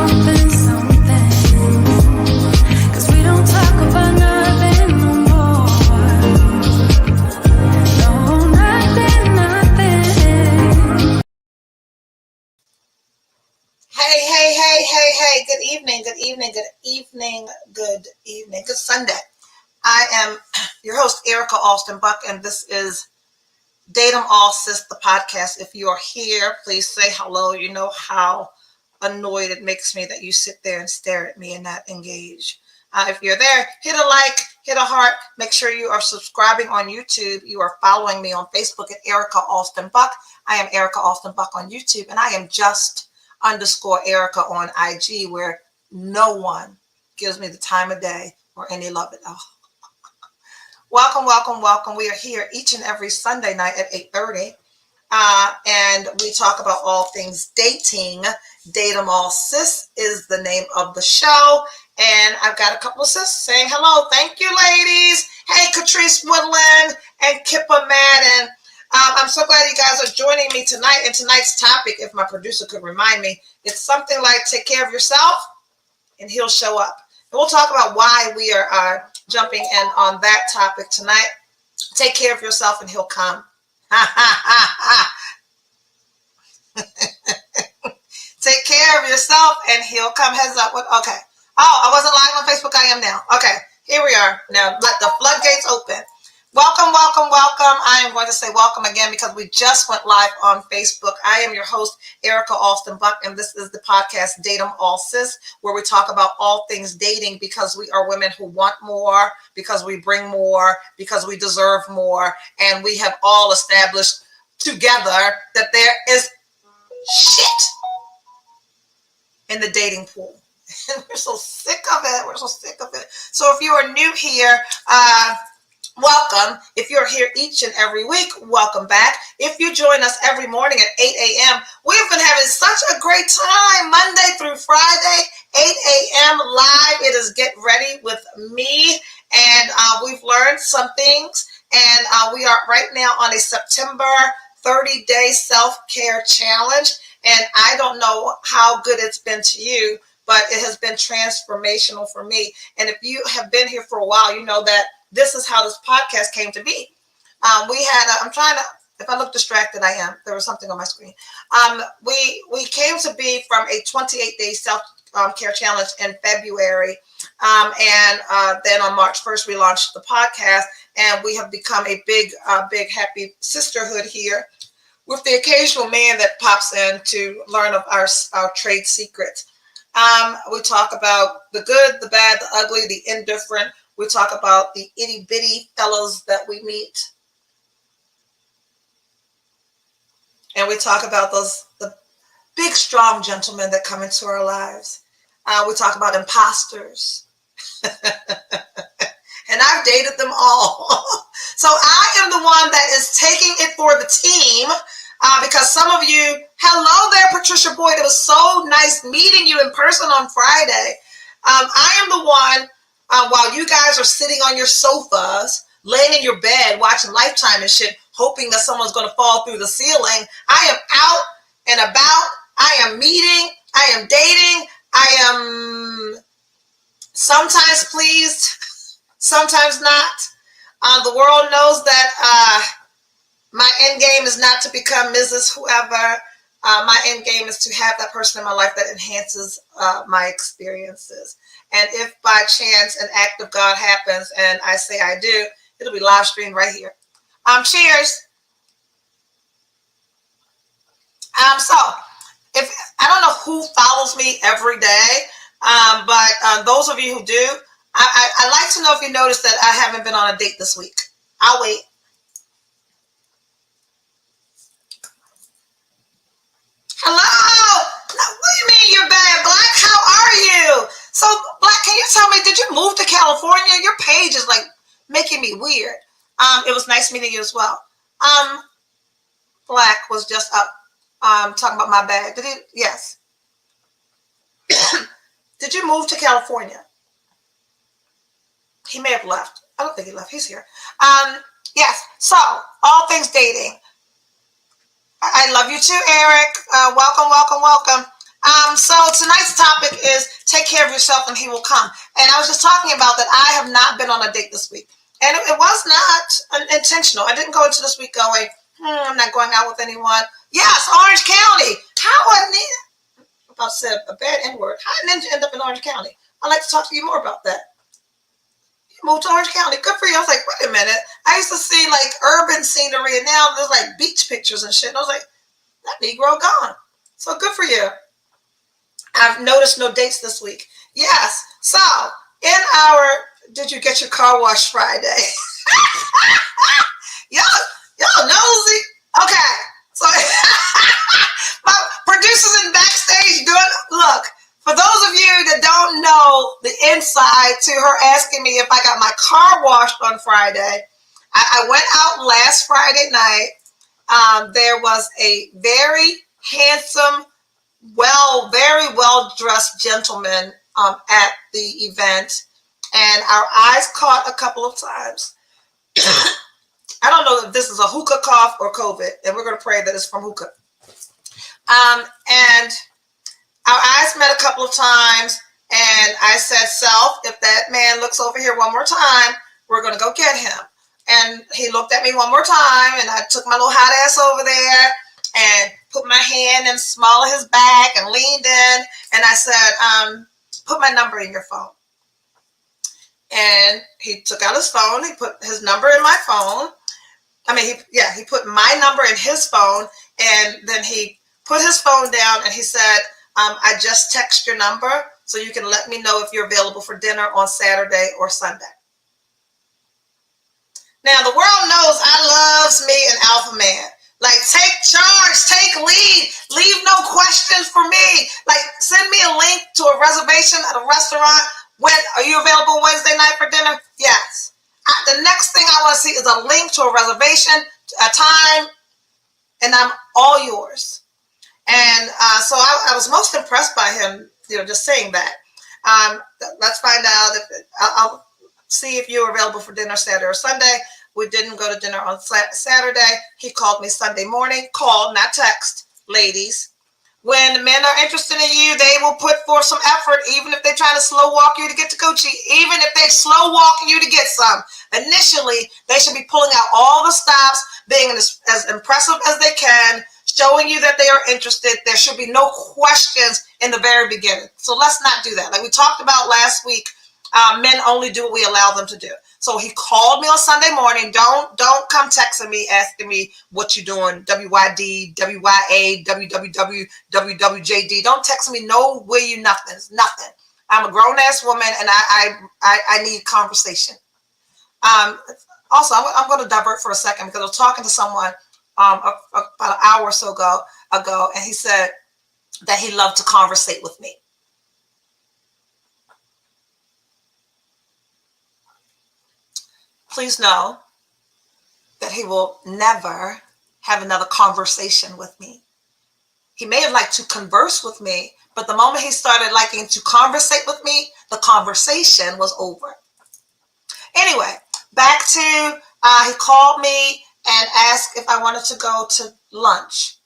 something, something. 'Cause we don't talk about nothing no more. No, nothing, nothing. Hey. Good evening. Good Sunday. I am your host, Erica Alston Buck, and this is Datum All Sis, the podcast. If you are here, please say hello. You know how annoyed it makes me that you sit there and stare at me and not engage. If you're there, hit a like, hit a heart. Make sure you are subscribing on YouTube. You are following me on Facebook at Erica Alston Buck. I am Erica Alston Buck on YouTube, and I am just_Erica on IG, where no one gives me the time of day or any love at all. Welcome. We are here each and every Sunday night at 8:30. And we talk about all things dating. Datum All Sis is the name of the show. And I've got a couple of sis saying hello. Thank you, ladies. Hey, Catrice Woodland and Kippa Madden. I'm so glad you guys are joining me tonight. And tonight's topic, if my producer could remind me, it's something like take care of yourself and he'll show up. And we'll talk about why we are jumping in on that topic tonight. Take care of yourself and he'll come. Take care of yourself and he'll come. Heads up. Okay. Oh, I wasn't live on Facebook. I am now. Okay. Here we are. Now let the floodgates open. Welcome. I am going to say welcome again because we just went live on Facebook. I am your host, Erica Alston Buck, and this is the podcast Datum All Sis, where we talk about all things dating because we are women who want more, because we bring more, because we deserve more, and we have all established together that there is shit in the dating pool. And we're so sick of it. So if you are new here, welcome. If you're here each and every week, welcome back. If you join us every morning at 8 a.m., we've been having such a great time, Monday through Friday, 8 a.m. live. It is Get Ready with me, and we've learned some things, and we are right now on a September 30-day self-care challenge, and I don't know how good it's been to you, but it has been transformational for me. And if you have been here for a while, you know that this is how this podcast came to be. If I look distracted, I am. There was something on my screen. We came to be from a 28-day self-care challenge in February. And then on March 1st, we launched the podcast, and we have become a big, happy sisterhood here with the occasional man that pops in to learn of our trade secrets. We talk about the good, the bad, the ugly, the indifferent. We talk about the itty bitty fellows that we meet. And we talk about the big, strong gentlemen that come into our lives. We talk about imposters. And I've dated them all. So I am the one that is taking it for the team. Because some of you, hello there, Patricia Boyd. It was so nice meeting you in person on Friday. I am the one, while you guys are sitting on your sofas, laying in your bed, watching Lifetime and shit, hoping that someone's going to fall through the ceiling. I am out and about. I am meeting. I am dating. I am sometimes pleased, sometimes not. The world knows that my end game is not to become Mrs. Whoever. My end game is to have that person in my life that enhances my experiences. And if by chance an act of God happens and I say I do, it'll be live streamed right here. Cheers. So if I don't know who follows me every day, but those of you who do, I'd like to know if you noticed that I haven't been on a date this week. I'll wait. Hello. Now, what do you mean you're bad, Black? How are you? So, Black, can you tell me, did you move to California? Your page is like making me weird. It was nice meeting you as well. Black was just up talking about my bag. Did he? Yes. Did you move to California? He may have left. I don't think he left. He's here. Yes. So, all things dating. I love you too, Eric. Welcome. So tonight's topic is take care of yourself and he will come. And I was just talking about that I have not been on a date this week. And it was not intentional. I didn't go into this week going, I'm not going out with anyone. Yes, Orange County. How I need, I'm about to say a bad N-word. How did you end up in Orange County? I'd like to talk to you more about that. You moved to Orange County. Good for you. I was like, wait a minute. I used to see like urban scenery and now there's like beach pictures and shit. And I was like, that Negro gone. So good for you. I've noticed no dates this week. Yes. So in our, did you get your car washed Friday? y'all nosy. Okay. So my producers in backstage doing, look, for those of you that don't know the inside to her asking me if I got my car washed on Friday, I went out last Friday night. There was a very handsome, very well-dressed gentleman at the event, and our eyes caught a couple of times. I don't know if this is a hookah cough or COVID, and we're going to pray that it's from hookah. And our eyes met a couple of times, and I said, Self, if that man looks over here one more time, we're going to go get him. And he looked at me one more time, and I took my little hot ass over there and put my hand in the small of his back and leaned in, and I said, put my number in your phone. And he took out his phone. He put his number in my phone. He put my number in his phone, and then he put his phone down, and he said, I just text your number so you can let me know if you're available for dinner on Saturday or Sunday. Now, the world knows I loves me an alpha man. Like, take charge, take lead, leave no questions for me. Like, send me a link to a reservation at a restaurant. When are you available Wednesday night for dinner? Yes. The next thing I want to see is a link to a reservation, a time, and I'm all yours. And so I was most impressed by him, just saying that. Let's find out I'll see if you're available for dinner Saturday or Sunday. We didn't go to dinner on Saturday. He called me Sunday morning. Call, not text, ladies. When men are interested in you, they will put forth some effort, even if they're trying to slow walk you to get to Gucci, even if they're slow walking you to get some. Initially, they should be pulling out all the stops, being as impressive as they can, showing you that they are interested. There should be no questions in the very beginning. So let's not do that. Like we talked about last week, men only do what we allow them to do. So he called me on Sunday morning. Don't come texting me, asking me what you doing, WYD, WYA, WWW, WWJD. Don't text me no where you nothing. It's nothing. I'm a grown-ass woman, and I need conversation. Also, I'm going to divert for a second because I was talking to someone about an hour or so ago, and he said that he loved to conversate with me. Please know that he will never have another conversation with me. He may have liked to converse with me, but the moment he started liking to conversate with me, the conversation was over. Anyway, back to, he called me and asked if I wanted to go to lunch.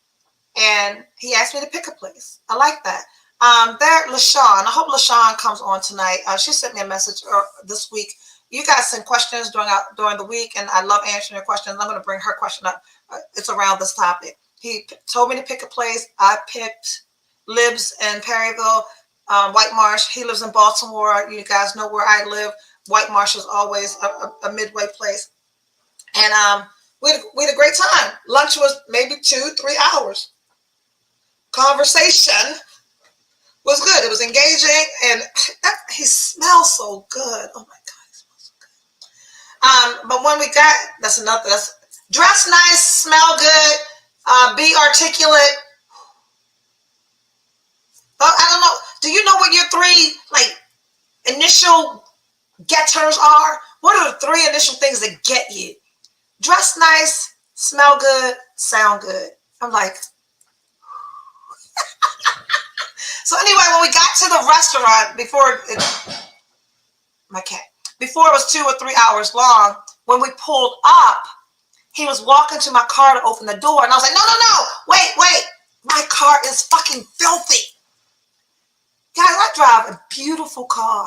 And he asked me to pick a place. I like that. LaShawn, I hope LaShawn comes on tonight. She sent me a message this week. You guys send questions during the week, and I love answering your questions. I'm going to bring her question up. It's around this topic. He told me to pick a place. I picked Libs in Perryville, White Marsh. He lives in Baltimore. You guys know where I live. White Marsh is always a midway place. And we had a great time. Lunch was maybe 2-3 hours. Conversation was good. It was engaging, and he smells so good. Oh my God. But when we got, that's dress nice, smell good, be articulate. I don't know. Do you know what your 3 initial getters are? What are the 3 initial things that get you? Dress nice, smell good, sound good. I'm like, so anyway, when we got to the restaurant before it was 2 or 3 hours long, when we pulled up, he was walking to my car to open the door. And I was like, no, wait. My car is fucking filthy. Guys, I drive a beautiful car.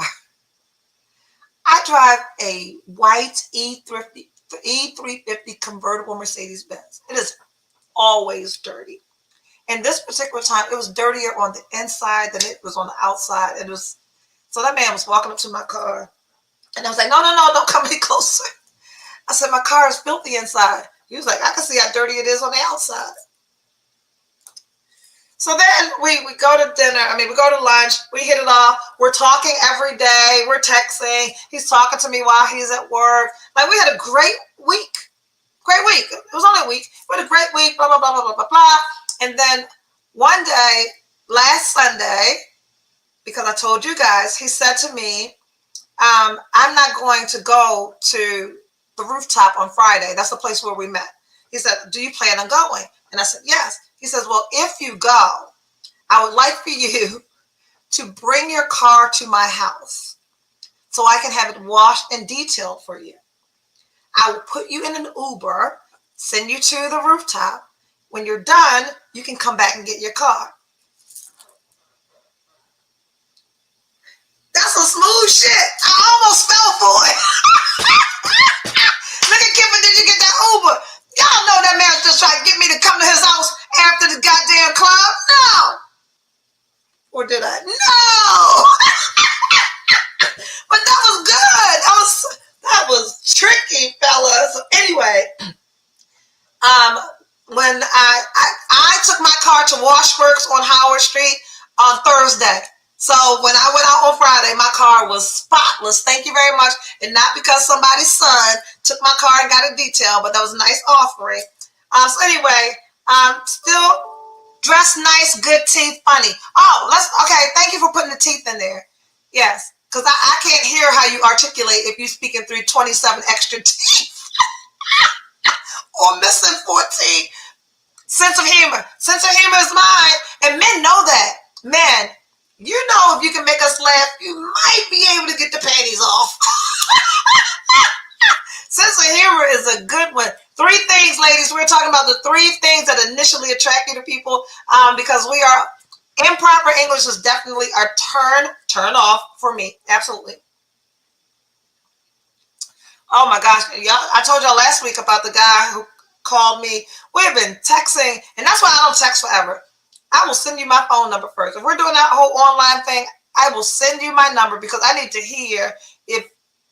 I drive a white E350 convertible Mercedes Benz. It is always dirty. And this particular time, it was dirtier on the inside than it was on the outside. It was so that man was walking up to my car, and I was like, "No, no, no, don't come any closer." I said, "My car is filthy inside." He was like, "I can see how dirty it is on the outside." So then we go to dinner. I mean, we go to lunch. We hit it off. We're talking every day. We're texting. He's talking to me while he's at work. Like, we had a great week. Great week. It was only a week. We had a great week, blah, blah, blah, blah, blah, blah, blah. And then one day, last Sunday, because I told you guys, he said to me, I'm not going to go to the rooftop on Friday. That's the place where we met. He said, do you plan on going? And I said, yes. He says, well, if you go, I would like for you to bring your car to my house so I can have it washed and detailed for you. I will put you in an Uber, send you to the rooftop. When you're done, you can come back and get your car. That's some smooth shit. I almost fell for it. Look at Kipper, did you get that Uber? Y'all know that man was just trying to get me to come to his house after the goddamn club? No. Or did I? No. But that was good. That was tricky, fellas. So anyway, when I took my car to Washworks on Howard Street on Thursday. So when I went out on Friday, my car was spotless. Thank you very much. And not because somebody's son took my car and got a detail, but that was a nice offering. So anyway, still dressed nice, good teeth, funny. Okay. Thank you for putting the teeth in there. Yes, because I can't hear how you articulate if you're speaking through 27 extra teeth or missing 14. Sense of humor. Sense of humor is mine, and men know that. Men, you know, if you can make us laugh, you might be able to get the panties off. Sense of humor is a good one. 3 things, ladies. We're talking about the 3 things that initially attract you to people, because we are improper English is definitely a turn off for me. Absolutely. Oh my gosh, y'all! I told y'all last week about the guy who called me. We've been texting, and that's why I don't text forever. I will send you my phone number first. If we're doing that whole online thing, I will send you my number because I need to hear if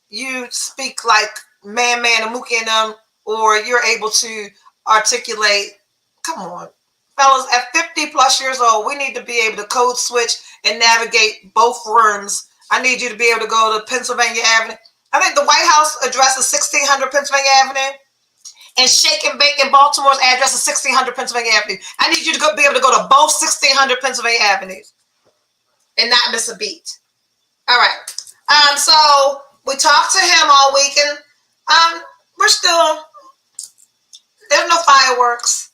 you speak like man, and Mookie and them, or you're able to articulate. Come on, fellas, at 50 plus years old, we need to be able to code switch and navigate both rooms. I need you to be able to go to Pennsylvania Avenue. I think the White House address is 1600 Pennsylvania Avenue. And Shake and Bake in Baltimore's address is 1600 Pennsylvania Avenue. I need you to be able to go to both 1600 Pennsylvania Avenues and not miss a beat. All right. So we talked to him all week, and we're still, there's no fireworks.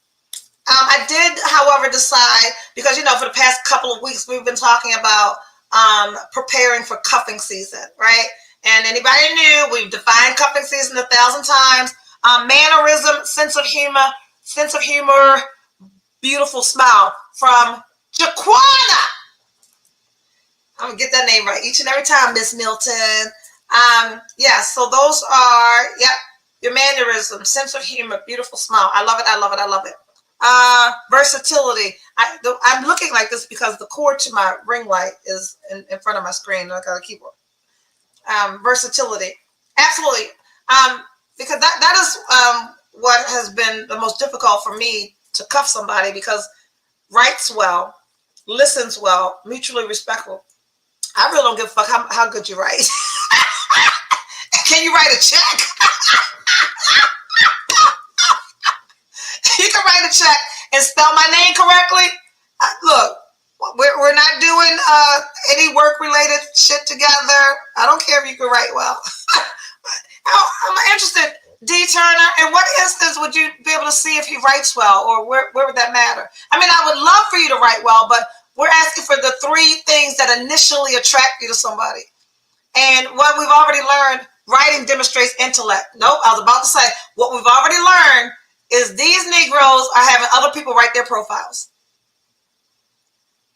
I did, however, decide, because, you know, for the past couple of weeks, we've been talking about preparing for cuffing season, right? And anybody knew, we've defined cuffing season 1,000 times. Mannerism, sense of humor, beautiful smile from Jaquana. I'm gonna get that name right each and every time, Miss Milton. Yeah, so those are, your mannerism, sense of humor, beautiful smile. I love it, I love it, I love it. Versatility. I'm looking like this because the cord to my ring light is in front of my screen. I got a keyboard. Versatility. Absolutely. Because that is what has been the most difficult for me to cuff somebody, because writes well, listens well, mutually respectful. I really don't give a fuck how good you write. Can you write a check? You can write a check and spell my name correctly. Look, we're not doing any work-related shit together. I don't care if you can write well. I'm interested, D. Turner, in what instance would you be able to see if he writes well, or where would that matter? I mean, I would love for you to write well, but we're asking for the 3 things that initially attract you to somebody. And what we've already learned, writing demonstrates intellect. Nope, I was about to say, what we've already learned is these Negroes are having other people write their profiles.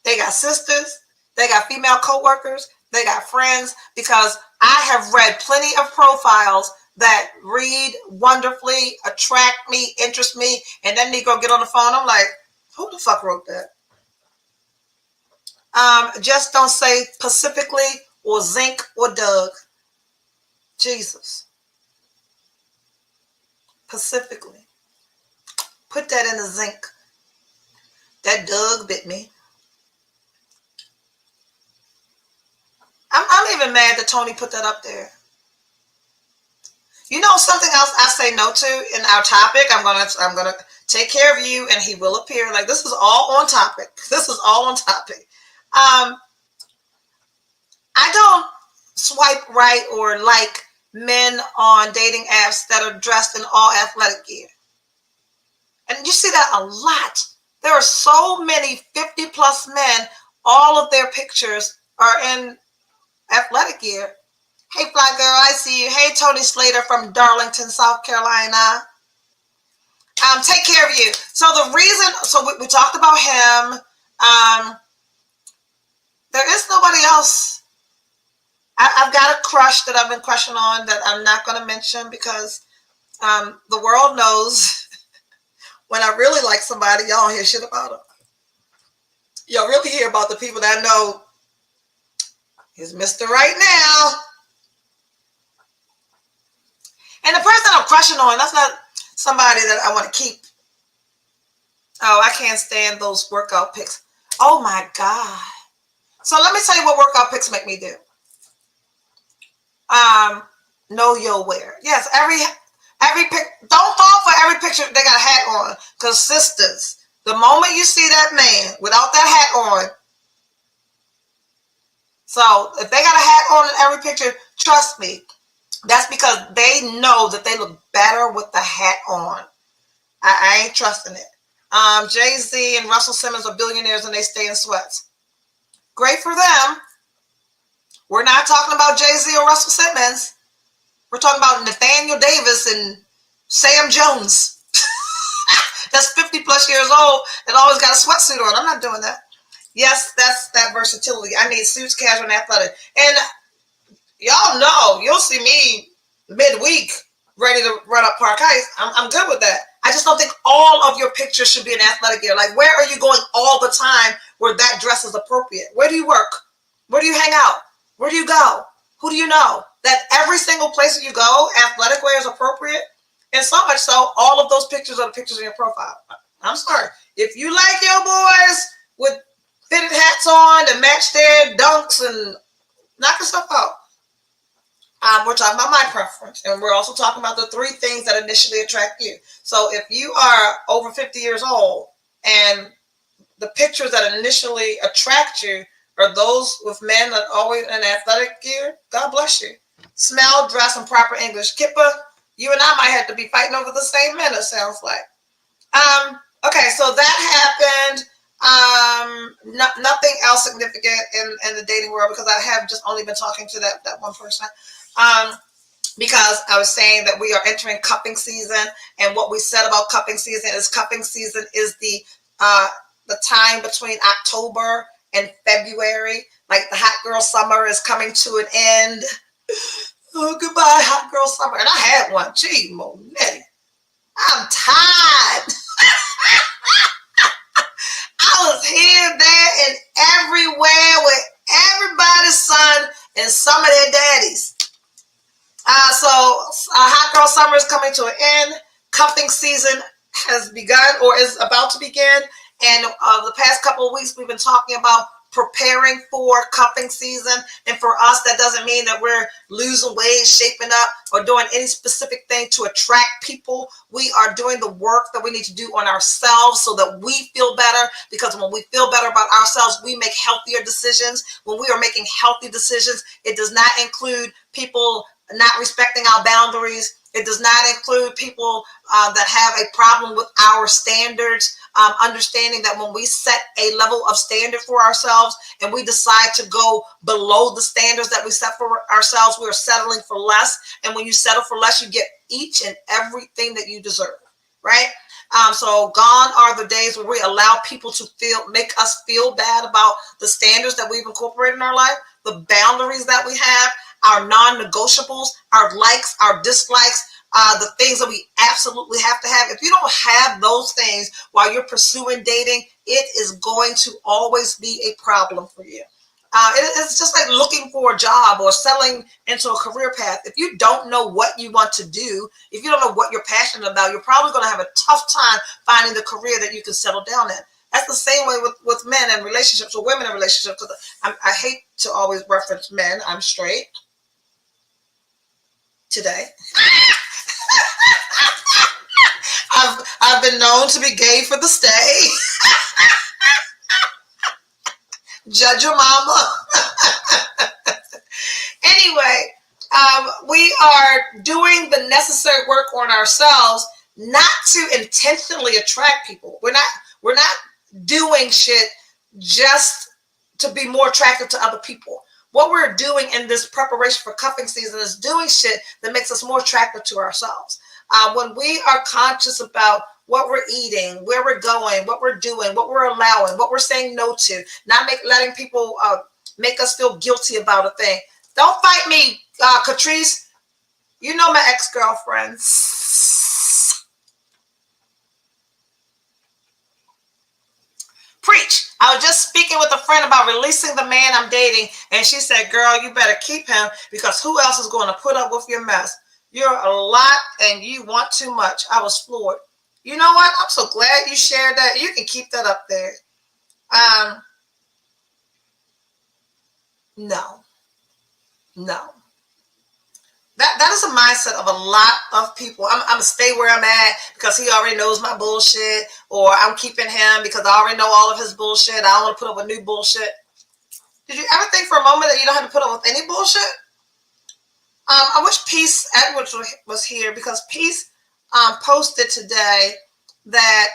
They got sisters, They got female coworkers. They got friends, because I have read plenty of profiles that read wonderfully, attract me, interest me, and then Negro get on the phone. I'm like, who the fuck wrote that? Just don't say Pacifically or Zinc or Doug. Jesus. Pacifically. Put that in the Zinc. That Doug bit me. I'm even mad that Tony put that up there. You know something else I say no to in our topic? I'm gonna take care of you, and he will appear. Like, this is all on topic. This is all on topic. I don't swipe right or like men on dating apps that are dressed in all athletic gear. And you see that a lot. There are so many 50 plus men, all of their pictures are in athletic gear. Hey, Fly Girl, I see you. Hey, Tony Slater from Darlington, South Carolina. Take care of you. So the reason, so we talked about him. There is nobody else. I've got a crush that I've been crushing on that I'm not going to mention, because the world knows when I really like somebody, y'all don't hear shit about them. Y'all really hear about the people that know he's Mr. Right Now. And the person I'm crushing on, that's not somebody that I want to keep. Oh, I can't stand those workout pics. Oh my God. So let me tell you what workout pics make me do. Know your wear. Yes, every pic. Don't fall for every picture they got a hat on. Because sisters, the moment you see that man without that hat on, so if they got a hat on in every picture, trust me, that's because they know that they look better with the hat on. I ain't trusting it. Jay-Z and Russell Simmons are billionaires and they stay in sweats. Great for them. We're not talking about Jay-Z or Russell Simmons. We're talking about Nathaniel Davis and Sam Jones. That's 50 plus years old and always got a sweatsuit on. I'm not doing that. Yes, that's that versatility. I need suits, casual, and athletic. And y'all know, you'll see me midweek ready to run up Park Heights. I'm good with that. I just don't think all of your pictures should be in athletic gear. Like, where are you going all the time where that dress is appropriate? Where do you work? Where do you hang out? Where do you go? Who do you know? That every single place that you go, athletic wear is appropriate. And so much so, all of those pictures are the pictures in your profile. I'm sorry. If you like your boys with fitted hats on to match their dunks and knock yourself out. We're talking about my preference, and we're also talking about the 3 things that initially attract you. So if you are over 50 years old and the pictures that initially attract you are those with men that are always in athletic gear, God bless you. Smell, dress, and proper English. Kippa, you and I might have to be fighting over the same men, it sounds like. Okay, so that happened. Nothing else significant in the dating world, because I have just only been talking to that one person. Because I was saying that we are entering cupping season, and what we said about cupping season is the time between October and February. Like, the hot girl summer is coming to an end. Oh, goodbye, hot girl summer. And I had one. Gee, Monetti. I'm tired. I was here, there, and everywhere with everybody's son and some of their daddies. So hot girl summer is coming to an end. Cuffing season has begun or is about to begin. And the past couple of weeks, we've been talking about preparing for cuffing season. And for us, that doesn't mean that we're losing weight, shaping up, or doing any specific thing to attract people. We are doing the work that we need to do on ourselves so that we feel better, because when we feel better about ourselves, we make healthier decisions. When we are making healthy decisions, it does not include people not respecting our boundaries. It does not include people that have a problem with our standards. Understanding that when we set a level of standard for ourselves and we decide to go below the standards that we set for ourselves, we are settling for less. And when you settle for less, you get each and everything that you deserve, right? So gone are the days where we allow people to make us feel bad about the standards that we've incorporated in our life, the boundaries that we have, our non-negotiables, our likes, our dislikes, the things that we absolutely have to have. If you don't have those things while you're pursuing dating, it is going to always be a problem for you. It's just like looking for a job or settling into a career path. If you don't know what you want to do, if you don't know what you're passionate about, you're probably going to have a tough time finding the career that you can settle down in. That's the same way with men and relationships or women in relationships. Because I hate to always reference men. I'm straight today. I've been known to be gay for the stay. Judge your mama. Anyway, we are doing the necessary work on ourselves, not to intentionally attract people. We're not doing shit just to be more attractive to other people. What we're doing in this preparation for cuffing season is doing shit that makes us more attractive to ourselves. When we are conscious about what we're eating, where we're going, what we're doing, what we're allowing, what we're saying no to, not letting people make us feel guilty about a thing. Don't fight me, Catrice. You know my ex-girlfriends. Preach. I was just speaking with a friend about releasing the man I'm dating, and she said, girl, you better keep him because who else is going to put up with your mess? You're a lot and you want too much. I was floored. You know what? I'm so glad you shared that. You can keep that up there. No. That is a mindset of a lot of people. I'm going to stay where I'm at because he already knows my bullshit, or I'm keeping him because I already know all of his bullshit. I don't want to put up with new bullshit. Did you ever think for a moment that you don't have to put up with any bullshit? I wish Peace Edwards was here because Peace posted today that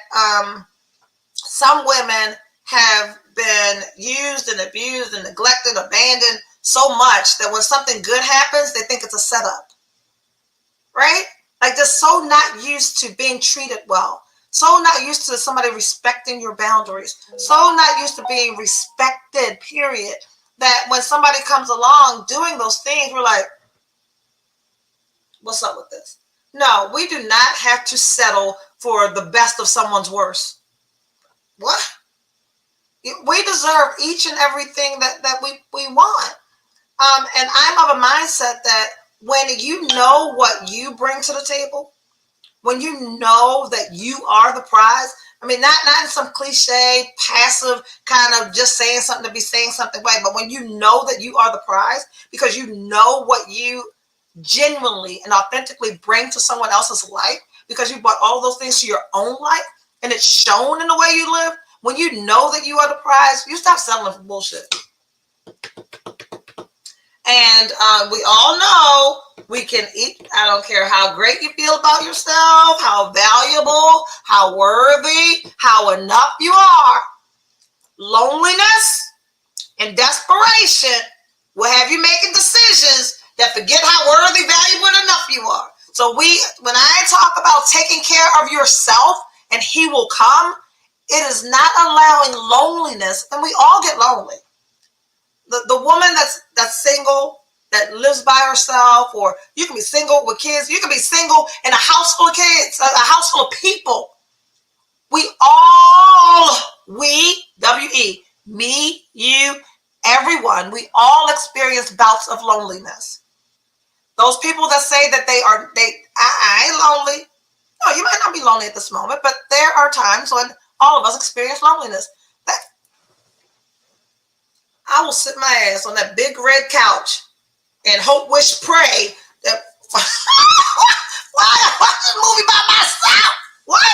some women have been used and abused and neglected, abandoned so much that when something good happens, they think it's a setup, right? Like they're so not used to being treated well, so not used to somebody respecting your boundaries, so not used to being respected, period, that when somebody comes along doing those things, we're like, what's up with this? No, we do not have to settle for the best of someone's worst. What? We deserve each and everything that we want. And I'm of a mindset that when you know what you bring to the table, when you know that you are the prize, I mean, not in some cliche, passive kind of just saying something to be saying something way, but when you know that you are the prize because you know what you genuinely and authentically bring to someone else's life because you brought all those things to your own life and it's shown in the way you live. When you know that you are the prize, you stop settling for bullshit. And we all know we can eat. I don't care how great you feel about yourself, how valuable, how worthy, how enough you are. Loneliness and desperation will have you making decisions that forget how worthy, valuable, and enough you are. So when I talk about taking care of yourself and he will come, it is not allowing loneliness, and we all get lonely. The woman that's single, that lives by herself, or you can be single with kids, you can be single in a house full of kids, a house full of people. W-E, me, you, everyone, we all experience bouts of loneliness. Those people that say that I ain't lonely. No, you might not be lonely at this moment, but there are times when all of us experience loneliness. I will sit my ass on that big red couch and hope, wish, pray that why I watch this movie by myself? What?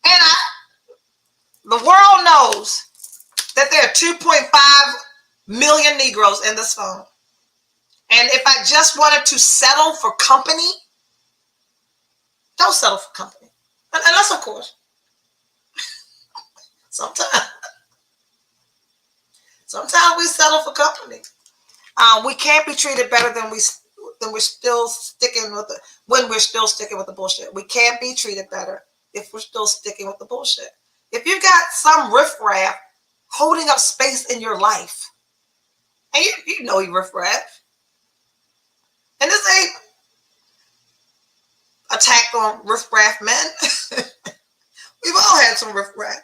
And the world knows that there are 2.5 million Negroes in this phone. And if I just wanted to settle for company, don't settle for company. Unless, of course, sometimes we settle for company. We can't be treated better than we're still sticking with when we're still sticking with the bullshit. We can't be treated better if we're still sticking with the bullshit. If you've got some riffraff holding up space in your life, and you know you riffraff, and this ain't attack on riffraff men. We've all had some riffraff.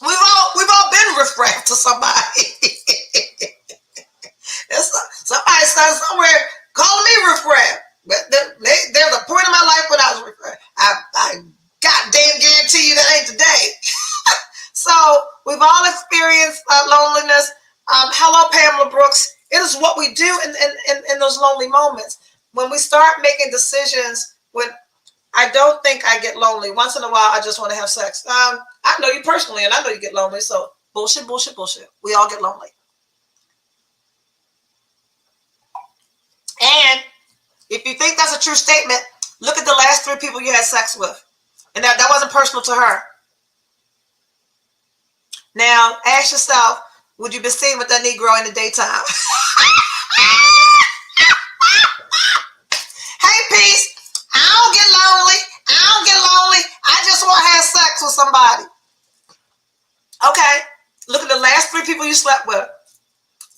We've all been riffraff to somebody. Somebody started somewhere calling me riffraff. But there's a point in my life when I was riffraff. I goddamn guarantee you that ain't today. So we've all experienced loneliness. Hello, Pamela Brooks. It is what we do in those lonely moments. When we start making decisions, when I don't think I get lonely. Once in a while, I just want to have sex. I know you personally, and I know you get lonely. So bullshit, bullshit, bullshit. We all get lonely. And if you think that's a true statement, look at the last 3 people you had sex with. And that wasn't personal to her. Now, ask yourself, would you be seen with that Negro in the daytime? Hey, peace. I don't get lonely. I just want to have sex with somebody. Okay. Look at the last 3 people you slept with.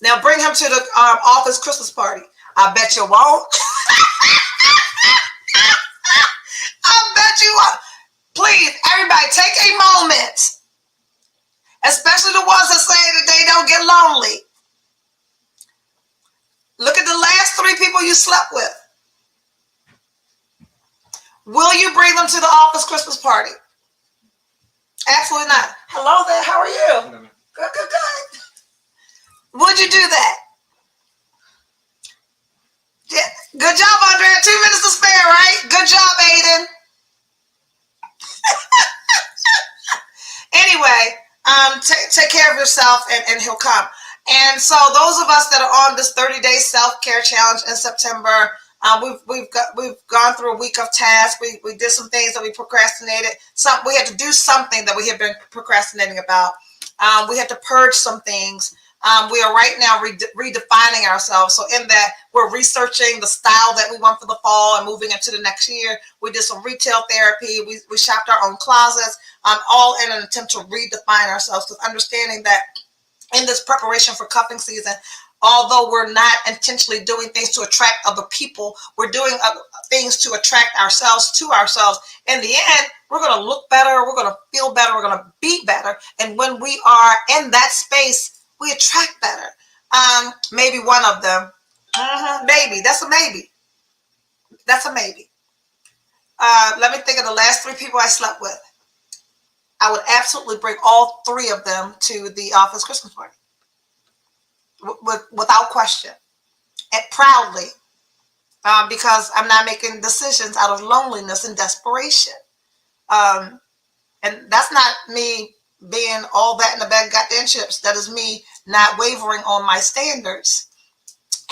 Now bring him to the office Christmas party. I bet you won't. I bet you won't. Please, everybody, take a moment. Especially the ones that say that they don't get lonely. Look at the last 3 people you slept with. Will you bring them to the office Christmas party? Absolutely not. Hello there, how are you? Good. Would you do that? Yeah. Good job, Andrea. 2 minutes to spare, right? Good job, Aiden. Anyway, take care of yourself and he'll come. And so those of us that are on this 30-day self-care challenge in September, we've gone through a week of tasks. We did some things that we procrastinated. We had to do something that we had been procrastinating about. We had to purge some things. We are right now redefining ourselves. So in that, we're researching the style that we want for the fall and moving into the next year. We did some retail therapy. We shopped our own closets, all in an attempt to redefine ourselves, with understanding that in this preparation for cuffing season, although we're not intentionally doing things to attract other people, we're doing things to attract ourselves to ourselves. In the end, we're going to look better. We're going to feel better. We're going to be better. And when we are in that space, we attract better. Maybe one of them. Maybe. That's a maybe. That's a maybe. Let me think of the last 3 people I slept with. I would absolutely bring all 3 of them to the office Christmas party. Without question. And proudly. Because I'm not making decisions out of loneliness and desperation. And that's not me being all that in the bag got them chips. That is me not wavering on my standards.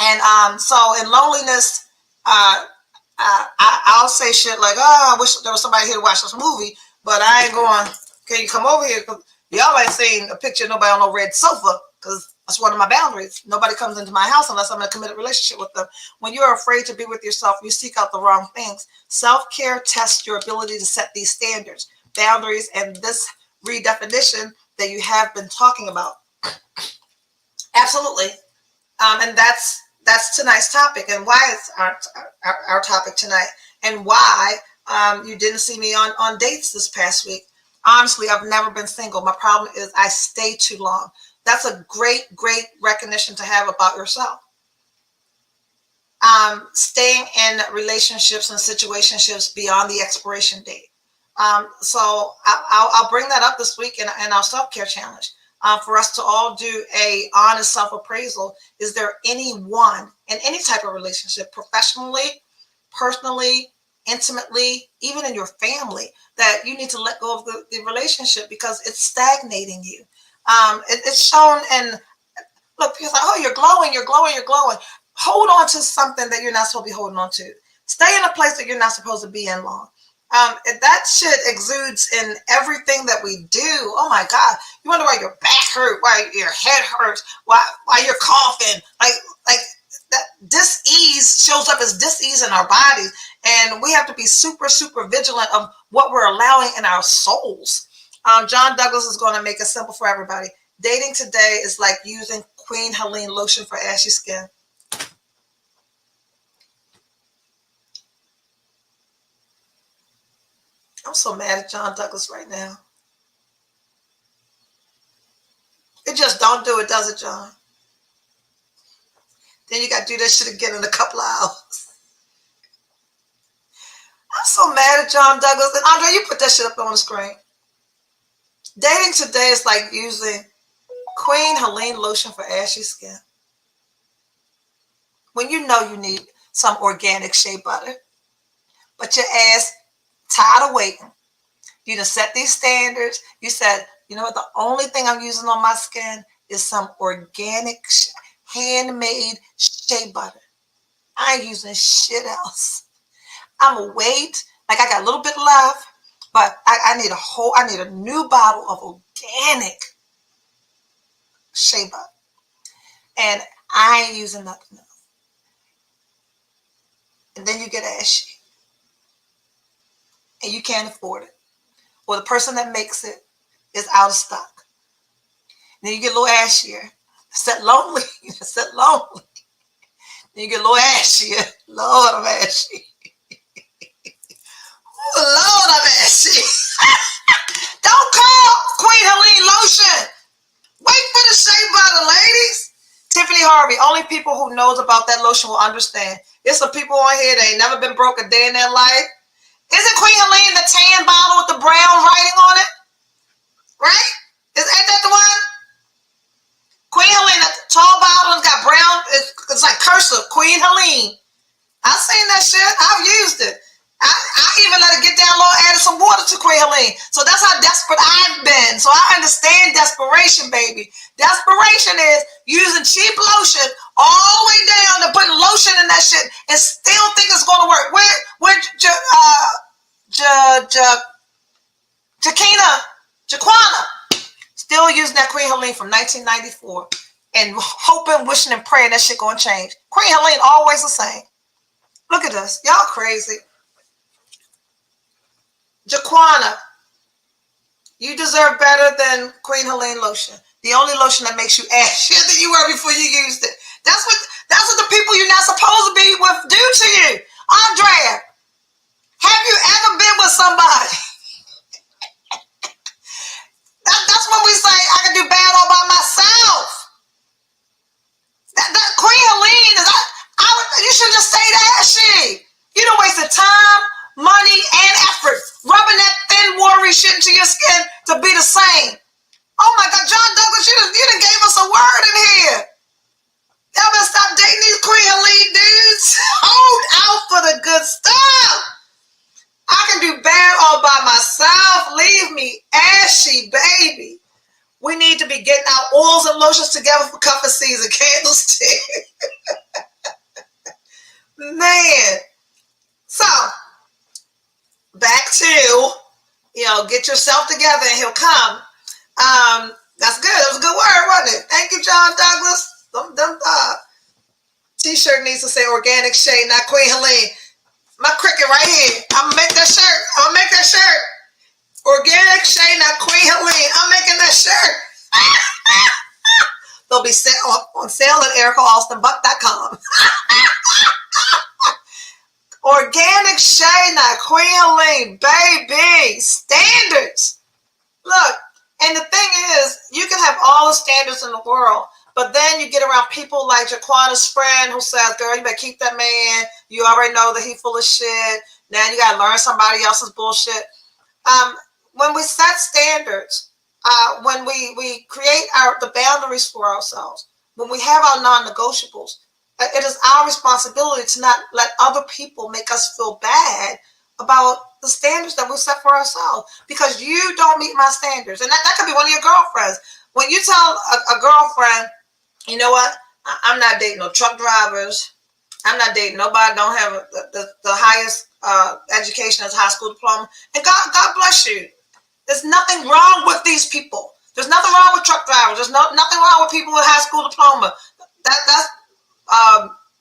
And so in loneliness, I'll say shit like, oh, I wish there was somebody here to watch this movie, but I ain't going, can you come over here? Y'all ain't seen a picture of nobody on no red sofa, because that's one of my boundaries. Nobody comes into my house unless I'm in a committed relationship with them. When you're afraid to be with yourself, you seek out the wrong things. Self-care tests your ability to set these standards, boundaries, and this redefinition that you have been talking about. Absolutely. And that's tonight's topic, and why it's our topic tonight, and why you didn't see me on dates this past week. Honestly, I've never been single. My problem is I stay too long. That's a great recognition to have about yourself. Staying in relationships and situationships beyond the expiration date. So I'll bring that up this week in our self-care challenge. For us to all do a honest self-appraisal. Is there anyone in any type of relationship, professionally, personally, intimately, even in your family, that you need to let go of the relationship because it's stagnating you? It's shown in, look, people say, oh, you're glowing. Hold on to something that you're not supposed to be holding on to. Stay in a place that you're not supposed to be in long. That shit exudes in everything that we do. Oh my God. You wonder why your back hurt, why your head hurts, why you're coughing. Like that dis-ease shows up as dis-ease in our bodies, and we have to be super, super vigilant of what we're allowing in our souls. John Douglas is going to make it simple for everybody. Dating today is like using Queen Helene lotion for ashy skin. I'm so mad at John Douglas right now. It just don't do it, does it, John? Then you got to do this shit again in a couple of hours. I'm so mad at John Douglas. And Andre, you put that shit up on the screen. Dating today is like using Queen Helene lotion for ashy skin. When you know you need some organic shea butter, but your ass tired of waiting. You done set these standards. You said, you know what, the only thing I'm using on my skin is some organic, handmade shea butter. I ain't using shit else. I'm gonna wait. Like I got a little bit left, but I need a new bottle of organic shea butter. And I ain't using nothing else. And then you get ashy. And you can't afford it. Or the person that makes it is out of stock. And then you get a little ashier. Set lonely. Set lonely. Then you get a little ashier. Lord, I'm ashy. Lord, I'm ashy. Don't call Queen Helene lotion. Wait for the shea butter, ladies. Tiffany Harvey, only people who knows about that lotion will understand. There's some people on here that ain't never been broke a day in their life. Isn't Queen Helene the tan bottle with the brown writing on it? Right? Ain't that the one? Queen Helene, the tall bottle, it's got brown, it's like cursive, Queen Helene. I've seen that shit. I've used it. I even let it get down low, added some water to Queen Helene. So that's how desperate I've been. So I understand desperation, baby. Desperation is using cheap lotion all the way down to putting lotion in that shit and still think it's going to work. Jaquana, still using that Queen Helene from 1994 and hoping, wishing, and praying that shit going to change. Queen Helene always the same. Look at us. Y'all crazy. Jaquana, you deserve better than Queen Helene lotion. The only lotion that makes you ashier than you were before you used it. That's what the people you're not supposed to be with do to you. Andrea, have you ever been with somebody? That's when we say I can do bad all by myself. That Queen Helene is you should just stay ashy. You don't waste the time, money, and effort rubbing that thin, watery shit into your skin to be the same. Oh my God, John Douglas, you done gave us a word in here. Y'all better stop dating these Queen Helene dudes. Hold out for the good stuff. I can do bad all by myself. Leave me ashy, baby. We need to be getting our oils and lotions together for cuffing season. Candlestick. Man. So, back to, get yourself together and he'll come. That's good. That was a good word, wasn't it? Thank you, John Douglas. T-shirt needs to say organic shea, not Queen Helene. My cricket right here. I'm gonna make that shirt. Organic shea, not Queen Helene. I'm making that shirt. They'll be on sale at ericaalstonbuck.com. Organic shea, not Queen Helene, baby. Standards. Look, and the thing is, you can have all the standards in the world, but then you get around people like Jaquana's friend who says, girl, you better keep that man. You already know that he's full of shit. Now you got to learn somebody else's bullshit. When we set standards, when we create the boundaries for ourselves, when we have our non-negotiables, it is our responsibility to not let other people make us feel bad about the standards that we set for ourselves, because you don't meet my standards. And that could be one of your girlfriends. When you tell a girlfriend, you know what, I'm not dating no truck drivers. I'm not dating nobody don't have the highest education as a high school diploma. And God bless you. There's nothing wrong with these people. There's nothing wrong with truck drivers. There's nothing wrong with people with high school diploma. That's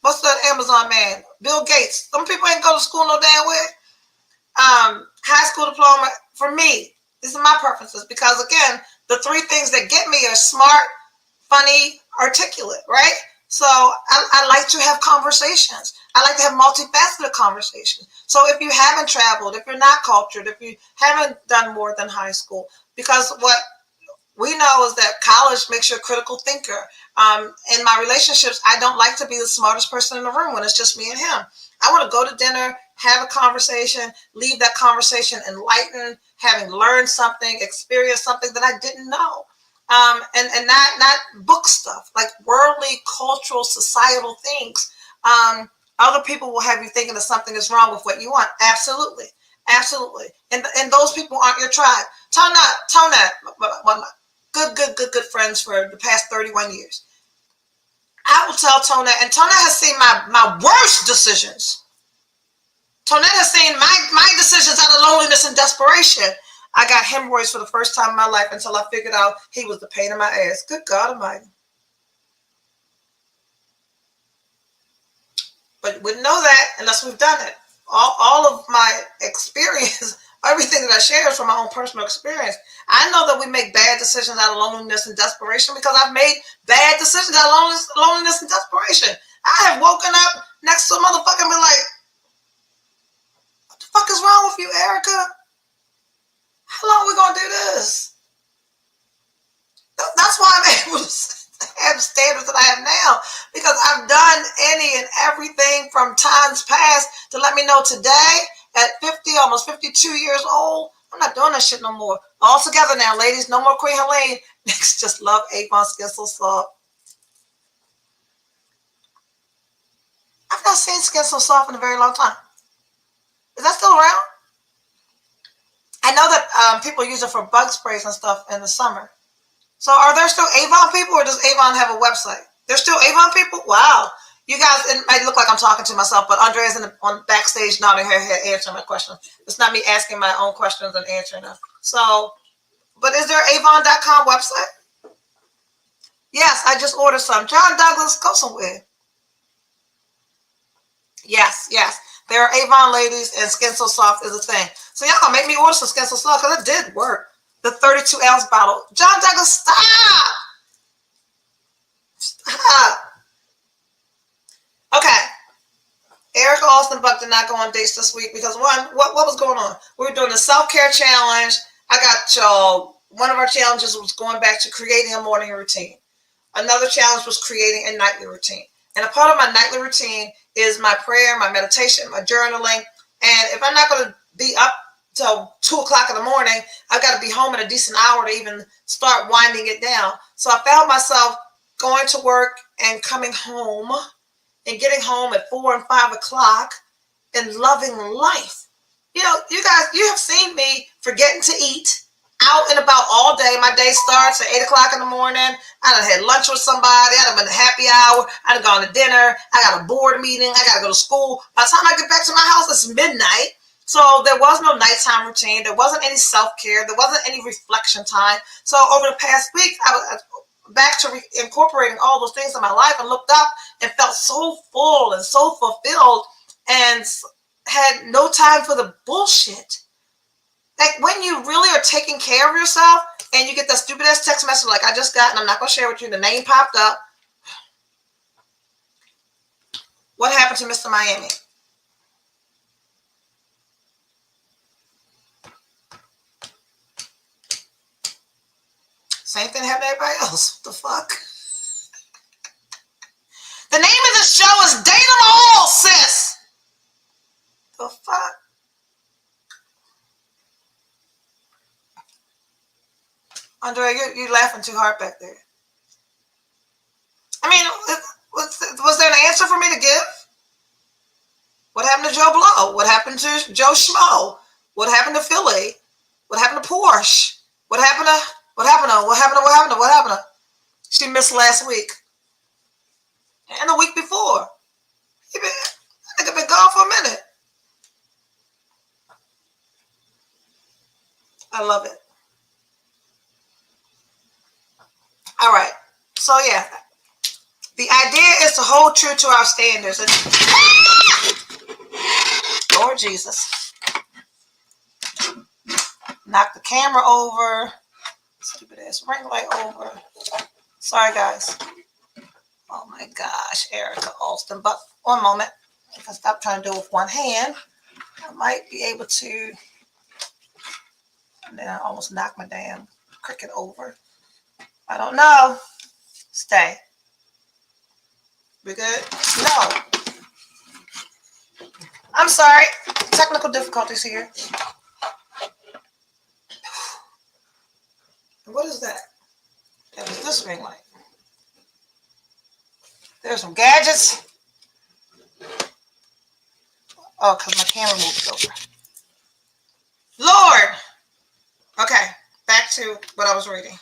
What's that Amazon man? Bill Gates. Some people ain't go to school no damn way. High school diploma for me. These are my preferences because again, the three things that get me are smart, funny, articulate, right? So I like to have conversations. I like to have multifaceted conversations. So if you haven't traveled, if you're not cultured, if you haven't done more than high school, because what we know is that college makes you a critical thinker. In my relationships, I don't like to be the smartest person in the room when it's just me and him. I want to go to dinner, have a conversation, leave that conversation enlightened, having learned something, experienced something that I didn't know. And not book stuff, like worldly, cultural, societal things. Other people will have you thinking that something is wrong with what you want. Absolutely. Absolutely. And those people aren't your tribe. Tona, one of my good friends for the past 31 years. I will tell Tona, and Tona has seen my worst decisions. Tonette has seen my decisions out of loneliness and desperation. I got hemorrhoids for the first time in my life until I figured out he was the pain in my ass. Good God Almighty. But we wouldn't know that unless we've done it. All of my experience, everything that I share is from my own personal experience. I know that we make bad decisions out of loneliness and desperation because I've made bad decisions out of loneliness and desperation. I have woken up next to a motherfucker and been like, what the fuck is wrong with you, Erica? How long are we going to do this? That's why I'm able to have standards that I have now, because I've done any and everything from times past to let me know today at 50, almost 52 years old, I'm not doing that shit no more. All together now, ladies. No more Queen Helene. Niggas just love Avon Skin So Soft. I've not seen Skin So Soft in a very long time. Is that still around? I know that people use it for bug sprays and stuff in the summer. So are there still Avon people, or does Avon have a website? There's still Avon people? Wow. You guys, it might look like I'm talking to myself, but Andrea's on backstage nodding her head answering my question. It's not me asking my own questions and answering them. So, but is there Avon.com website? Yes, I just ordered some. John Douglas, go somewhere. Yes. There are Avon ladies, and Skin So Soft is a thing. So y'all gonna make me order some Skin So Soft because it did work. The 32-ounce bottle. John Douglas, stop! Stop. Okay. Erica Austin Buck did not go on dates this week because one, what was going on? We were doing the self-care challenge. I got y'all. One of our challenges was going back to creating a morning routine. Another challenge was creating a nightly routine. And a part of my nightly routine is my prayer, my meditation, my journaling. And if I'm not going to be up till 2 o'clock in the morning, I've got to be home in a decent hour to even start winding it down. So I found myself going to work and coming home and getting home at 4 and 5 o'clock and loving life. You know, you guys, you have seen me forgetting to eat, out and about all day. My day starts at 8 o'clock in the morning. I done had lunch with somebody. I done been to happy hour. I done gone to dinner. I got a board meeting. I got to go to school. By the time I get back to my house, it's midnight. So there was no nighttime routine. There wasn't any self-care. There wasn't any reflection time. So over the past week, I was back to incorporating all those things in my life and looked up and felt so full and so fulfilled and had no time for the bullshit. Like when you really are taking care of yourself and you get that stupid ass text message like I just got, and I'm not going to share with you, the name popped up. What happened to Mr. Miami? Same thing happened to everybody else. What the fuck? The name of the show is Date 'Em All, sis. The fuck? Andrea, you're laughing too hard back there. I mean, was there an answer for me to give? What happened to Joe Blow? What happened to Joe Schmo? What happened to Philly? What happened to Porsche? What happened to? She missed last week. And the week before. I think I've been gone for a minute. I love it. All right. So yeah, The idea is to hold true to our standards. And Lord Jesus. Knock the camera over. Stupid ass ring light over. Sorry, guys. Oh my gosh, Erica Alston. But one moment. If I stop trying to do it with one hand, I might be able to. And then I almost knocked my damn cricket over. I don't know. Stay. We good? No. I'm sorry. Technical difficulties here. What is that? That was this ring light. There's some gadgets. Oh, because my camera moved over. Lord! Okay, back to what I was reading.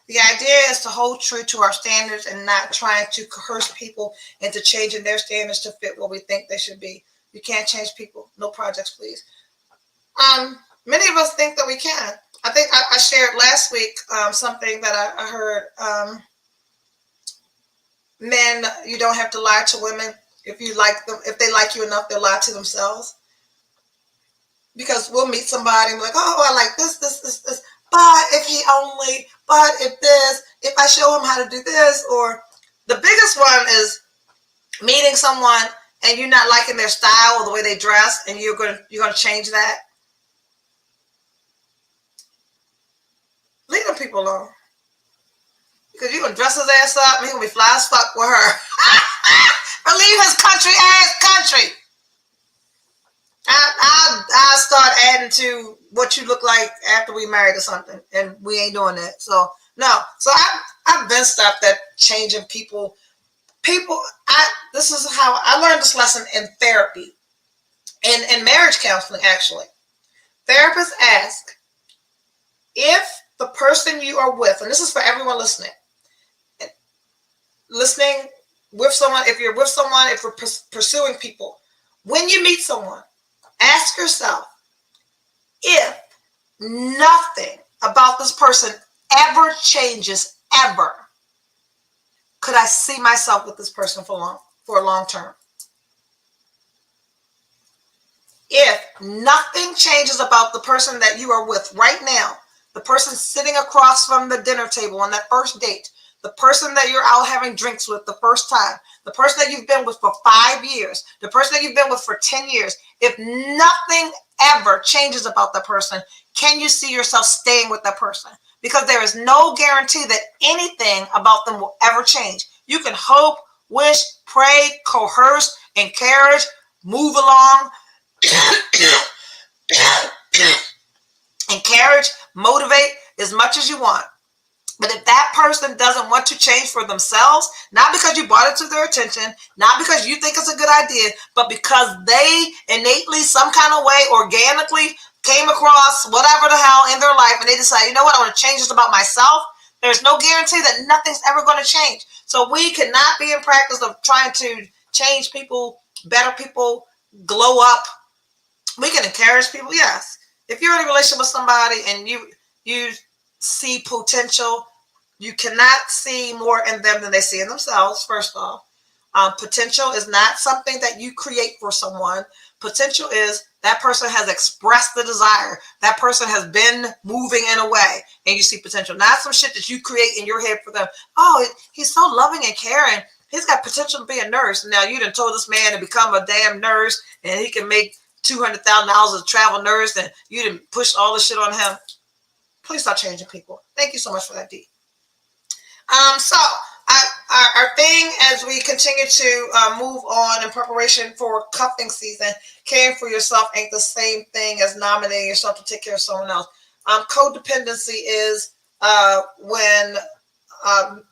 The idea is to hold true to our standards and not trying to coerce people into changing their standards to fit what we think they should be. You can't change people. No projects, please. Many of us think that we can. I think I shared last week something that I heard. Men, you don't have to lie to women. If you like them, if they like you enough, they'll lie to themselves. Because we'll meet somebody and be like, oh, I like this. But if he only, but if this, if I show him how to do this, or the biggest one is meeting someone and you're not liking their style or the way they dress, and you're gonna change that. Leave them people alone. Because you're gonna dress his ass up and he's gonna be fly as fuck with her. But leave his country ass country. I'll start adding to what you look like after we married or something, and we ain't doing that. So no. So I've been stopped at changing people. This is how I learned this lesson in therapy, in marriage counseling. Actually, therapists ask if the person you are with, and this is for everyone listening with someone. If you're with someone, if we're pursuing people, when you meet someone, ask yourself if nothing about this person ever changes, ever, could I see myself with this person for a long term? If nothing changes about the person that you are with right now, the person sitting across from the dinner table on that first date, the person that you're out having drinks with the first time, the person that you've been with for 5 years, the person that you've been with for 10 years, if nothing ever changes about that person, can you see yourself staying with that person? Because there is no guarantee that anything about them will ever change. You can hope, wish, pray, coerce, encourage, move along, encourage, motivate as much as you want. But if that person doesn't want to change for themselves, not because you brought it to their attention, not because you think it's a good idea, but because they innately, some kind of way, organically came across whatever the hell in their life, and they decide, you know what, I want to change this about myself, there's no guarantee that nothing's ever going to change. So we cannot be in practice of trying to change people, better people, glow up. We can encourage people, yes. If you're in a relationship with somebody and you see potential, you cannot see more in them than they see in themselves. First off, potential is not something that you create for someone. Potential is that person has expressed the desire. That person has been moving in a way, and you see potential. Not some shit that you create in your head for them. Oh, he's so loving and caring. He's got potential to be a nurse. Now you done told this man to become a damn nurse, and he can make $200,000 as a travel nurse, and you done pushed all this shit on him. Please stop changing people. Thank you so much for that, Dee. So our thing as we continue to move on in preparation for cuffing season, caring for yourself ain't the same thing as nominating yourself to take care of someone else. Codependency is when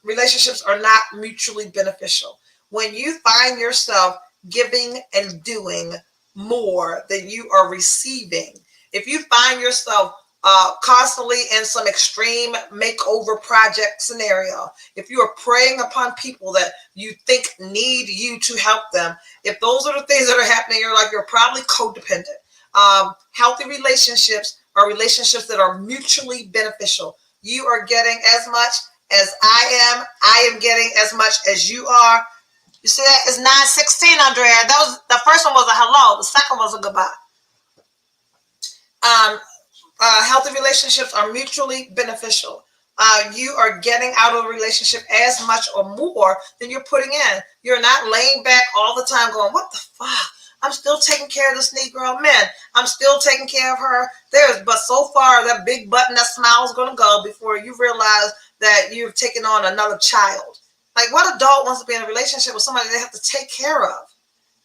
relationships are not mutually beneficial. When you find yourself giving and doing more than you are receiving, if you find yourself constantly in some extreme makeover project scenario, if you are preying upon people that you think need you to help them, if those are the things that are happening, you're probably codependent. Healthy relationships are relationships that are mutually beneficial. You are getting as much as I am getting as much as you are. You see that? It's 9:16, Andrea. That was the first one was a hello. The second was a goodbye. Healthy relationships are mutually beneficial. You are getting out of a relationship as much or more than you're putting in. You're not laying back all the time going, what the fuck? I'm still taking care of this Negro. Man, I'm still taking care of her. But so far, that big button, that smile is going to go before you realize that you've taken on another child. Like, what adult wants to be in a relationship with somebody they have to take care of?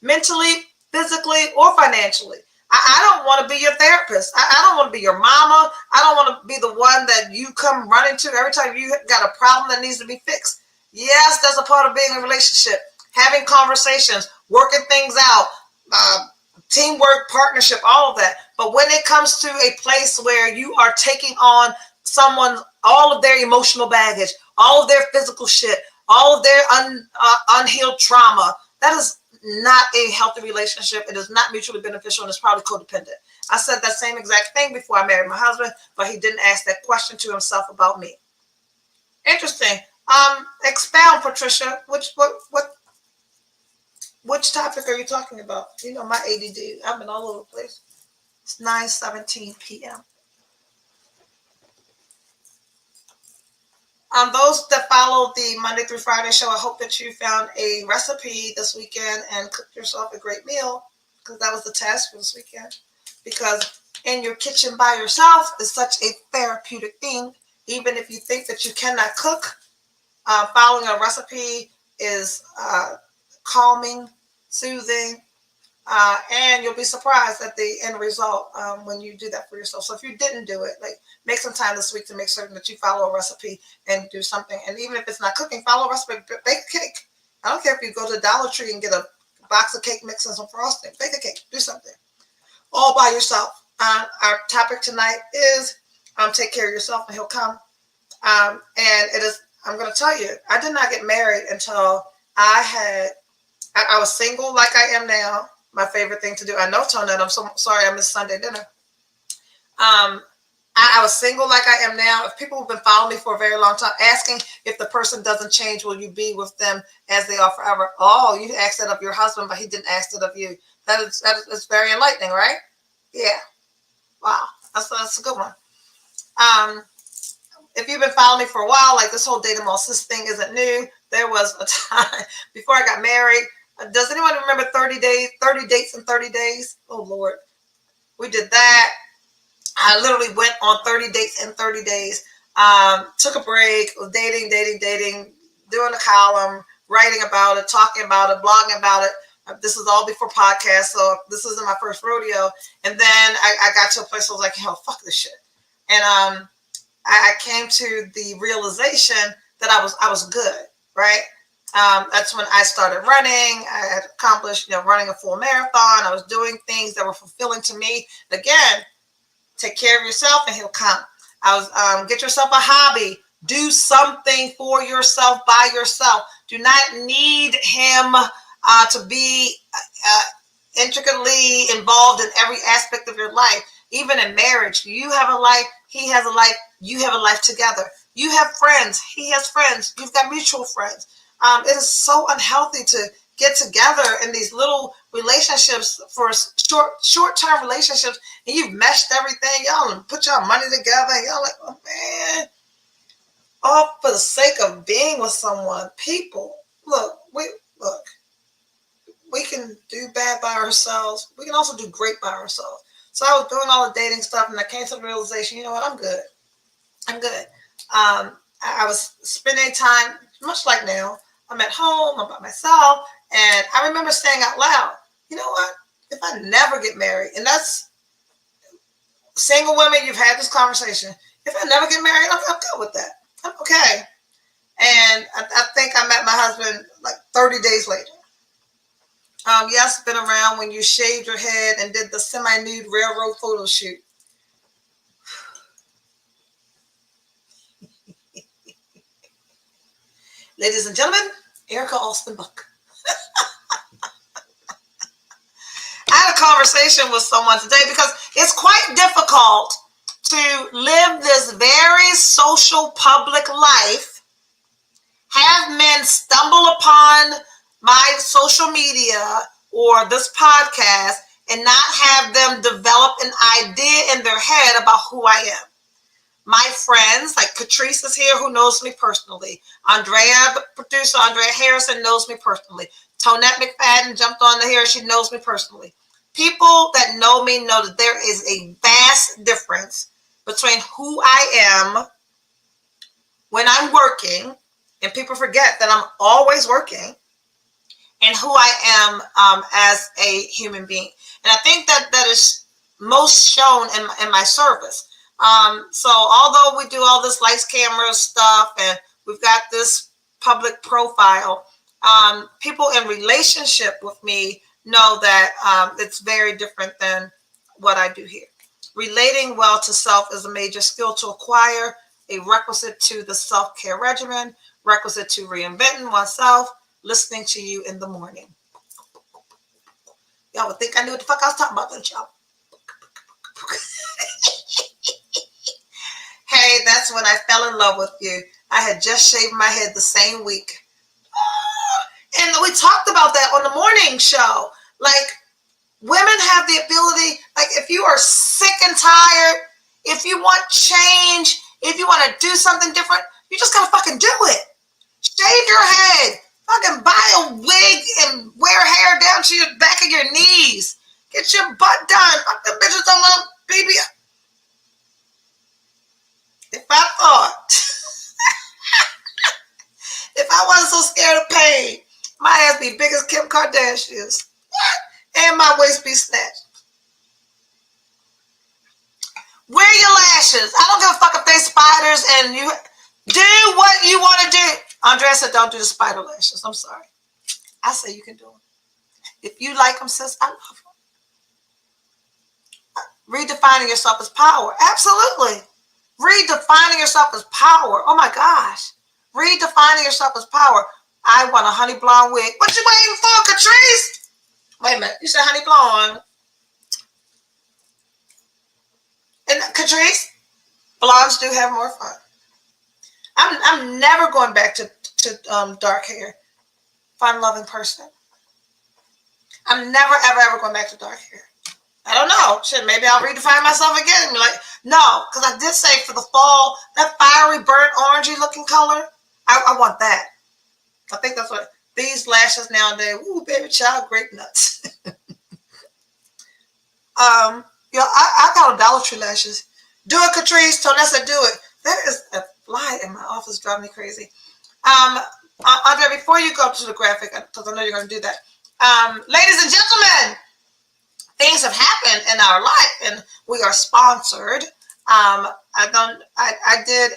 Mentally, physically, or financially. I don't want to be your therapist. I don't want to be your mama. I don't want to be the one that you come running to every time you got a problem that needs to be fixed. Yes, that's a part of being in a relationship. Having conversations, working things out, teamwork, partnership, all of that. But when it comes to a place where you are taking on all of their emotional baggage, all of their physical shit, all of their unhealed trauma, that is not a healthy relationship. It is not mutually beneficial, and it's probably codependent. I said that same exact thing before I married my husband, but he didn't ask that question to himself about me. Interesting. Expound, Patricia. Which topic are you talking about? You know, my ADD. I've been all over the place. It's 9:17 p.m. Those that follow the Monday through Friday show, I hope that you found a recipe this weekend and cooked yourself a great meal, because that was the task for this weekend. Because in your kitchen by yourself is such a therapeutic thing. Even if you think that you cannot cook, following a recipe is calming, soothing, and you'll be surprised at the end result when you do that for yourself. So if you didn't do it, like, make some time this week to make certain that you follow a recipe and do something. And even if it's not cooking, follow a recipe. Bake a cake. I don't care if you go to Dollar Tree and get a box of cake mix and some frosting. Bake a cake. Do something. All by yourself. Our topic tonight is take care of yourself and he'll come. And it is, I'm going to tell you, I did not get married until I was single like I am now. My favorite thing to do. I know, Tonette, I'm so sorry I missed Sunday dinner. I was single like I am now. If people have been following me for a very long time, asking if the person doesn't change, will you be with them as they are forever? Oh, you asked that of your husband, but he didn't ask it of you. That is very enlightening, right? Yeah. Wow. That's a good one. If you've been following me for a while, like, this whole dating all sis thing isn't new. There was a time before I got married. Does anyone remember 30 dates in 30 days? Oh, Lord. We did that. I literally went on 30 dates in 30 days. Took a break, was dating, doing a column, writing about it, talking about it, blogging about it. This is all before podcasts, so this isn't my first rodeo. And then I got to a place where I was like, hell, fuck this shit. And I came to the realization that I was good, right? That's when I started running. I had accomplished, running a full marathon. I was doing things that were fulfilling to me. Again, take care of yourself and he'll come. Get yourself a hobby. Do something for yourself by yourself. Do not need him to be intricately involved in every aspect of your life. Even in marriage, you have a life, he has a life, you have a life together. You have friends, he has friends, you've got mutual friends. It is so unhealthy to get together in these little relationships for short-term relationships, and you've meshed everything. Y'all put y'all money together, and y'all like, oh man, all for the sake of being with someone. People, we can do bad by ourselves. We can also do great by ourselves. So I was doing all the dating stuff, and I came to the realization, you know what, I'm good. I was spending time, much like now, I'm at home, I'm by myself, and I remember saying out loud, you know what, if I never get married, and that's single women, you've had this conversation, if I never get married, I'm good with that. I'm okay. And I think I met my husband like 30 days later. Yes, been around when you shaved your head and did the semi-nude railroad photo shoot. Ladies and gentlemen, Erica Alston Buck. I had a conversation with someone today because it's quite difficult to live this very social public life stumble upon my social media or this podcast and not have them develop an idea in their head about who I am. My friends, like Catrice is here, who knows me personally. Andrea, the producer, Andrea Harrison, knows me personally. Tonette McFadden jumped on the here. She knows me personally. People that know me know that there is a vast difference between who I am when I'm working, and people forget that I'm always working, and who I am as a human being. And I think that is most shown in my service. So although we do all this lights, camera stuff, and we've got this public profile, people in relationship with me know that it's very different than what I do here. Relating well to self is a major skill to acquire, a requisite to the self-care regimen, requisite to reinventing oneself, listening to you in the morning. Y'all would think I knew what the fuck I was talking about, don't y'all? Hey, that's when I fell in love with you. I had just shaved my head the same week. And we talked about that on the morning show. Like, women have the ability, like, if you are sick and tired, if you want change, if you want to do something different, you just gotta fucking do it. Shave your head. Fucking buy a wig and wear hair down to your back of your knees. Get your butt done. Fuck them bitches on my baby. If I thought, if I wasn't so scared of pain, my ass be big as Kim Kardashian's. And my waist be snatched. Wear your lashes. I don't give a fuck if they spiders, and you do what you want to do. Andrea said, don't do the spider lashes. I'm sorry. I say you can do them. If you like them, sis, I love them. Redefining yourself as power. Absolutely. Redefining yourself as power. Oh my gosh. Redefining yourself as power. I want a honey blonde wig. What you waiting for, Catrice? Wait a minute. You said honey blonde. And Catrice, blondes do have more fun. I'm never going back to dark hair. Fun-loving person. I'm never, ever going back to dark hair. I don't know. Shit, maybe I'll redefine myself again and be like, no, because I did say for the fall, that fiery, burnt, orangey looking color, I want that. I think that's what these lashes nowadays. Ooh, baby child, grape nuts. I got a Dollar Tree lashes. Do it, Catrice. Tonessa said, do it. There is a fly in my office driving me crazy. Andrea, before you go to the graphic, because I know you're going to do that. Ladies and gentlemen, things have happened in our life, and we are sponsored. I did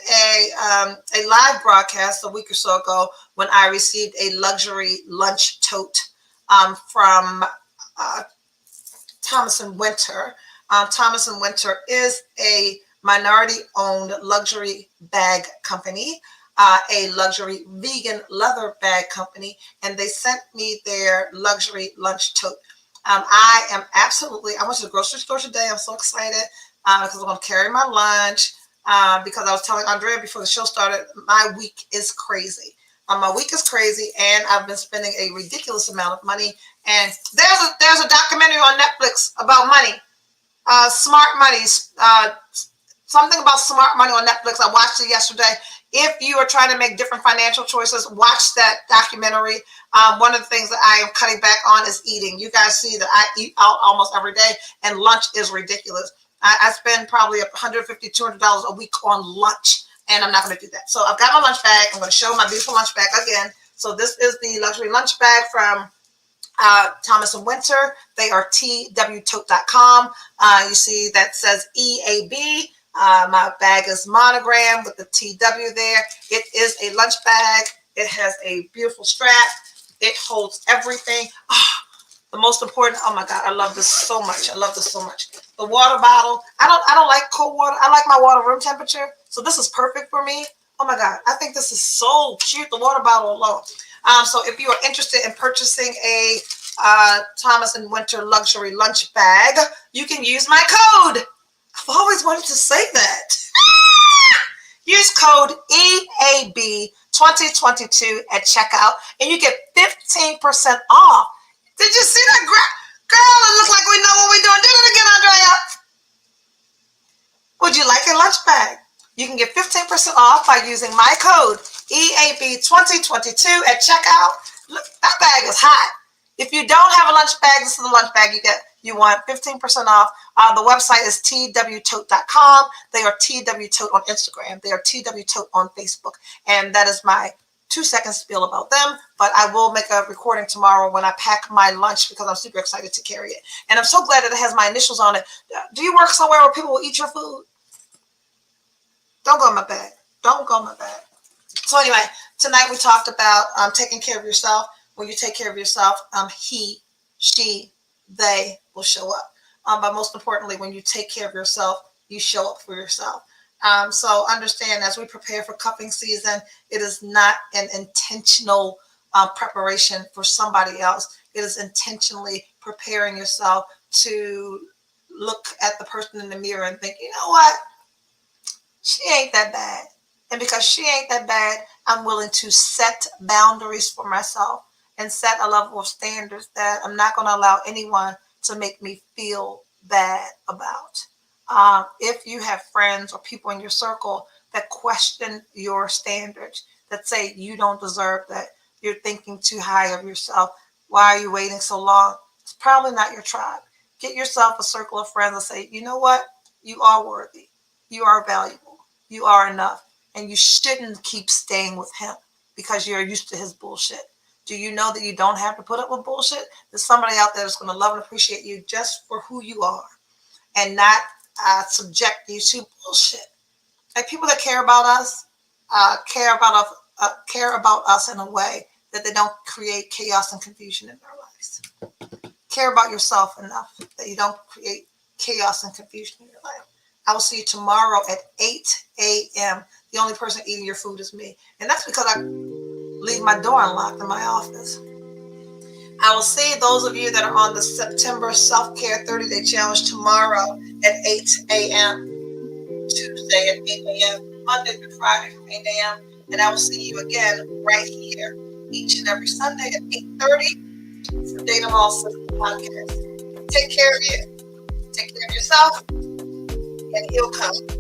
a live broadcast a week or so ago when I received a luxury lunch tote from Thomas & Winter. Thomas & Winter is a minority-owned luxury bag company, a luxury vegan leather bag company, and they sent me their luxury lunch tote. I went to the grocery store today. I'm so excited because I'm going to carry my lunch because I was telling Andrea before the show started, my week is crazy. My week is crazy, and I've been spending a ridiculous amount of money. And there's a documentary on Netflix about money, smart money, something about smart money on Netflix. I watched it yesterday. If you are trying to make different financial choices, watch that documentary. One of the things that I am cutting back on is eating. You guys see that I eat out almost every day, and lunch is ridiculous. I spend probably $150, $200 a week on lunch, and I'm not going to do that. So I've got my lunch bag. I'm going to show my beautiful lunch bag again. So this is the luxury lunch bag from Thomas & Winter. They are twtote.com. You see that says EAB. My bag is monogrammed with the TW there. It is a lunch bag. It has a beautiful strap. It holds everything. The most important, oh my God, I love this so much. I love this so much. The water bottle. I don't like cold water. I like my water room temperature. So this is perfect for me. Oh my God, I think this is so cute. The water bottle alone. So if you are interested in purchasing a Thomas & Winter luxury lunch bag, you can use my code. I've always wanted to say that. Use code EAB2022 at checkout, and you get 15% off. Did you see that? Girl, it looks like we know what we're doing. Do it again, Andrea. Would you like a lunch bag? You can get 15% off by using my code EAB2022 at checkout. Look, that bag is hot. If you don't have a lunch bag, this is the lunch bag you get. You want 15% off. The website is twtote.com. They are twtote on Instagram. They are twtote on Facebook. And that is my 2-second spiel about them. But I will make a recording tomorrow when I pack my lunch because I'm super excited to carry it. And I'm so glad that it has my initials on it. Do you work somewhere where people will eat your food? Don't go in my bag. Don't go in my bag. So anyway, tonight we talked about taking care of yourself. When you take care of yourself, he, she, they will show up. But most importantly, when you take care of yourself, you show up for yourself. So understand, as we prepare for cupping season, it is not an intentional preparation for somebody else. It is intentionally preparing yourself to look at the person in the mirror and think, you know what? She ain't that bad. And because she ain't that bad, I'm willing to set boundaries for myself and set a level of standards that I'm not going to allow anyone to make me feel bad about. If you have friends or people in your circle that question your standards, that say you don't deserve that, you're thinking too high of yourself, why are you waiting so long? It's probably not your tribe. Get yourself a circle of friends and say, you know what? You are worthy. You are valuable. You are enough. And you shouldn't keep staying with him because you're used to his bullshit. Do you know that you don't have to put up with bullshit? There's somebody out there that's going to love and appreciate you just for who you are and not subject you to bullshit. Like people that care about us, care about us in a way that they don't create chaos and confusion in their lives. Care about yourself enough that you don't create chaos and confusion in your life. I will see you tomorrow at 8 a.m. The only person eating your food is me. And that's because I leave my door unlocked in my office. I will see those of you that are on the September Self-Care 30-Day Challenge tomorrow at 8 a.m. Tuesday at 8 a.m. Monday through Friday from 8 a.m. And I will see you again right here each and every Sunday at 8:30 for Data Hall System Podcast. Take care of you. Take care of yourself. And he'll come.